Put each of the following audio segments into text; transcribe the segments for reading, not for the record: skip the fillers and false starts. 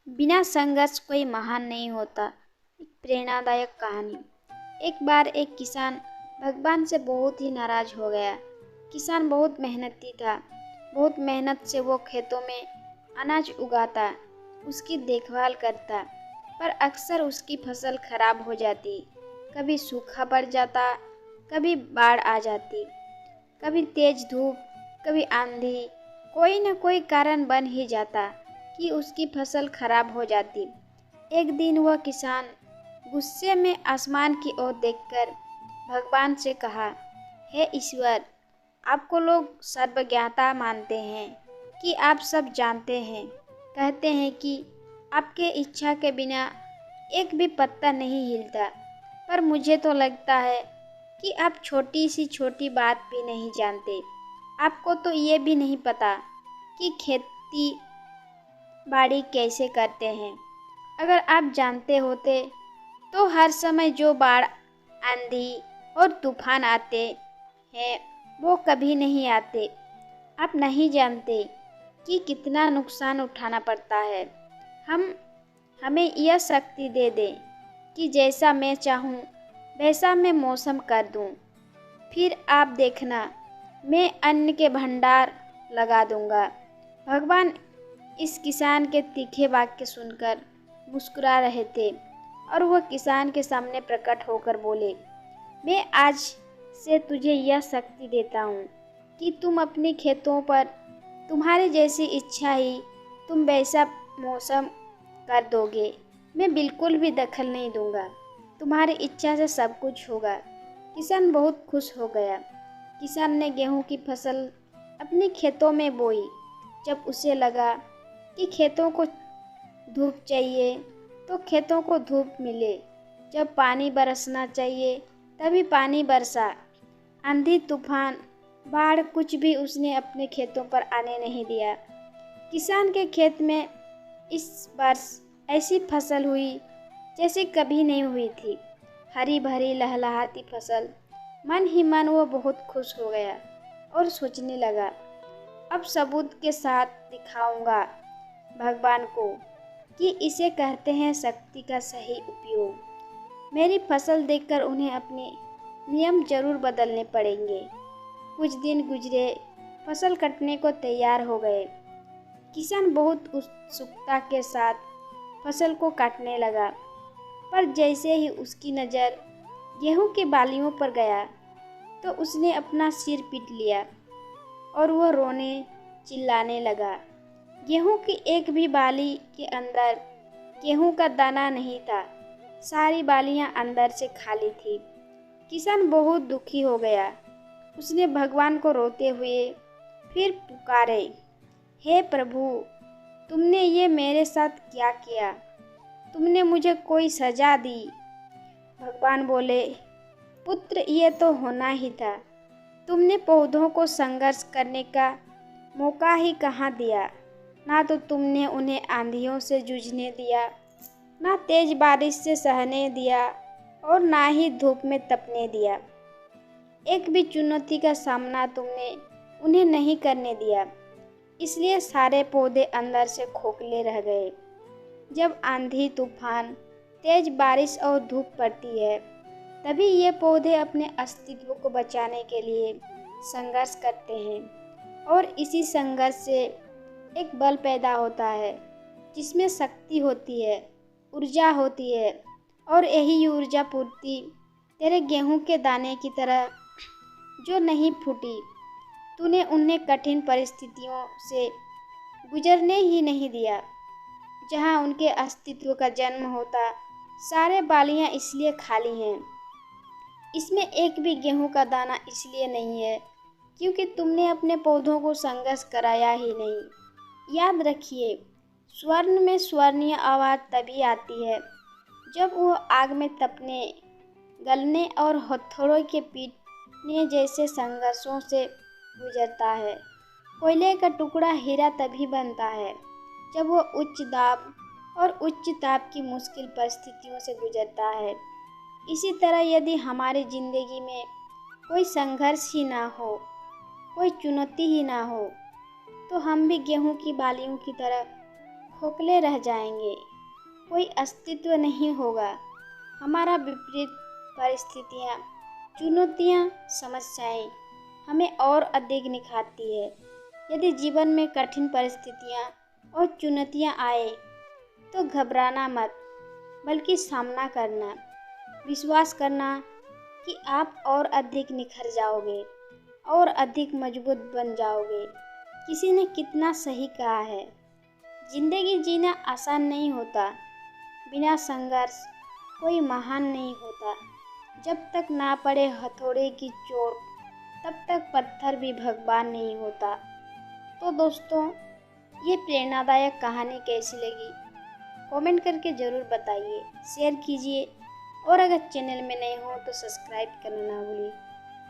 बिना संघर्ष कोई महान नहीं होता। एक प्रेरणादायक कहानी। एक बार एक किसान भगवान से बहुत ही नाराज हो गया। किसान बहुत मेहनती था। बहुत मेहनत से वो खेतों में अनाज उगाता, उसकी देखभाल करता, पर अक्सर उसकी फसल खराब हो जाती। कभी सूखा पड़ जाता, कभी बाढ़ आ जाती, कभी तेज धूप, कभी आंधी। कोई न कोई कारण बन ही जाता कि उसकी फसल खराब हो जाती। एक दिन वह किसान गुस्से में आसमान की ओर देखकर भगवान से कहा, हे ईश्वर, आपको लोग सर्वज्ञाता मानते हैं कि आप सब जानते हैं। कहते हैं कि आपके इच्छा के बिना एक भी पत्ता नहीं हिलता, पर मुझे तो लगता है कि आप छोटी सी छोटी बात भी नहीं जानते। आपको तो ये भी नहीं पता कि खेती बाड़ी कैसे करते हैं। अगर आप जानते होते तो हर समय जो बाढ़, आंधी और तूफान आते हैं वो कभी नहीं आते। आप नहीं जानते कि कितना नुकसान उठाना पड़ता है। हम हमें यह शक्ति दे दें कि जैसा मैं चाहूँ वैसा मैं मौसम कर दूँ। फिर आप देखना, मैं अन्न के भंडार लगा दूँगा। भगवान इस किसान के तीखे वाक्य सुनकर मुस्कुरा रहे थे और वह किसान के सामने प्रकट होकर बोले, मैं आज से तुझे यह शक्ति देता हूँ कि तुम अपने खेतों पर तुम्हारी जैसी इच्छा ही तुम वैसा मौसम कर दोगे। मैं बिल्कुल भी दखल नहीं दूंगा। तुम्हारी इच्छा से सब कुछ होगा। किसान बहुत खुश हो गया। किसान ने गेहूं की फसल अपने खेतों में बोई। जब उसे लगा कि खेतों को धूप चाहिए तो खेतों को धूप मिले, जब पानी बरसना चाहिए तभी पानी बरसा। आंधी तूफान बाढ़ कुछ भी उसने अपने खेतों पर आने नहीं दिया। किसान के खेत में इस वर्ष ऐसी फसल हुई जैसी कभी नहीं हुई थी। हरी भरी लहलहाती फसल। मन ही मन वो बहुत खुश हो गया और सोचने लगा, अब सबूत के साथ दिखाऊंगा भगवान को कि इसे कहते हैं शक्ति का सही उपयोग। मेरी फसल देखकर उन्हें अपने नियम जरूर बदलने पड़ेंगे। कुछ दिन गुजरे, फसल कटने को तैयार हो गए। किसान बहुत उत्सुकता के साथ फसल को काटने लगा, पर जैसे ही उसकी नज़र गेहूं की बालियों पर गया तो उसने अपना सिर पीट लिया और वह रोने चिल्लाने लगा। गेहूं की एक भी बाली के अंदर गेहूं का दाना नहीं था। सारी बालियां अंदर से खाली थी। किसान बहुत दुखी हो गया। उसने भगवान को रोते हुए फिर पुकारे, हे प्रभु, तुमने ये मेरे साथ क्या किया? तुमने मुझे कोई सजा दी? भगवान बोले, पुत्र, ये तो होना ही था। तुमने पौधों को संघर्ष करने का मौका ही कहाँ दिया। ना तो तुमने उन्हें आंधियों से जूझने दिया, ना तेज बारिश से सहने दिया और ना ही धूप में तपने दिया। एक भी चुनौती का सामना तुमने उन्हें नहीं करने दिया। इसलिए सारे पौधे अंदर से खोखले रह गए। जब आंधी तूफान, तेज बारिश और धूप पड़ती है तभी ये पौधे अपने अस्तित्व को बचाने के लिए संघर्ष करते हैं, और इसी संघर्ष से एक बल पैदा होता है जिसमें शक्ति होती है, ऊर्जा होती है। और यही ऊर्जा पूर्ति तेरे गेहूं के दाने की तरह जो नहीं फूटी। तूने उन्हें कठिन परिस्थितियों से गुजरने ही नहीं दिया जहां उनके अस्तित्व का जन्म होता। सारे बालियां इसलिए खाली हैं, इसमें एक भी गेहूं का दाना इसलिए नहीं है क्योंकि तुमने अपने पौधों को संघर्ष कराया ही नहीं। याद रखिए, स्वर्ण में स्वर्णीय आवाज़ तभी आती है जब वह आग में तपने, गलने और हथौड़ों के पीटने जैसे संघर्षों से गुजरता है। कोयले का टुकड़ा हीरा तभी बनता है जब वह उच्च दाब और उच्च ताप की मुश्किल परिस्थितियों से गुजरता है। इसी तरह यदि हमारी ज़िंदगी में कोई संघर्ष ही ना हो, कोई चुनौती ही ना हो, तो हम भी गेहूं की बालियों की तरह खोखले रह जाएंगे, कोई अस्तित्व नहीं होगा। हमारा विपरीत परिस्थितियाँ, चुनौतियाँ, समस्याएं हमें और अधिक निखारती है। यदि जीवन में कठिन परिस्थितियाँ और चुनौतियाँ आए तो घबराना मत, बल्कि सामना करना, विश्वास करना कि आप और अधिक निखर जाओगे और अधिक मजबूत बन जाओगे। किसी ने कितना सही कहा है, जिंदगी जीना आसान नहीं होता, बिना संघर्ष कोई महान नहीं होता। जब तक ना पड़े हथौड़े की चोट, तब तक पत्थर भी भगवान नहीं होता। तो दोस्तों, ये प्रेरणादायक कहानी कैसी लगी कमेंट करके ज़रूर बताइए, शेयर कीजिए और अगर चैनल में नए हो तो सब्सक्राइब करना ना भूलिए।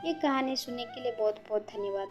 ये कहानी सुनने के लिए बहुत बहुत धन्यवाद।